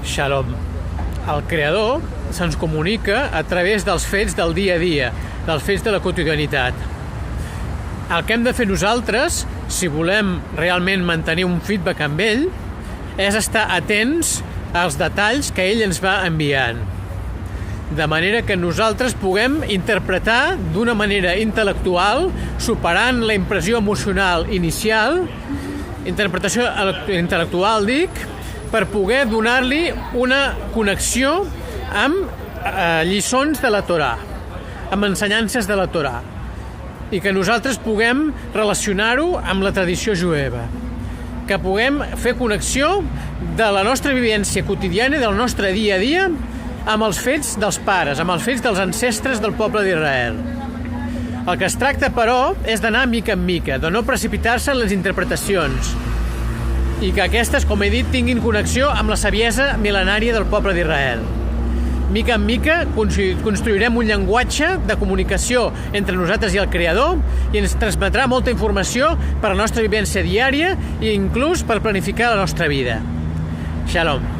Shalom. El Creador se'ns comunica a través dels fets del dia a dia, dels fets de la quotidianitat. El que hem de fer nosaltres, si volem realment mantenir un feedback amb ell, és estar atents als detalls que ell ens va enviant. De manera que nosaltres puguem interpretar d'una manera intel·lectual, superant la impressió emocional inicial, interpretació intel·lectual, dic, per poder donar-li una connexió amb lliçons de la Torà, amb ensenyances de la Torà, i que nosaltres puguem relacionar-ho amb la tradició jueva, que puguem fer connexió de la nostra vivència quotidiana, del nostre dia a dia, amb els fets dels pares, amb els fets dels ancestres del poble d'Israel. El que es tracta, però, és d'anar mica en mica, de no precipitar-se en les interpretacions, i que aquestes, com he dit, tinguin connexió amb la saviesa mil·lenària del poble d'Israel. Mica en mica construirem un llenguatge de comunicació entre nosaltres i el Creador i ens transmetrà molta informació per a la nostra vivència diària i inclús per planificar la nostra vida. Shalom.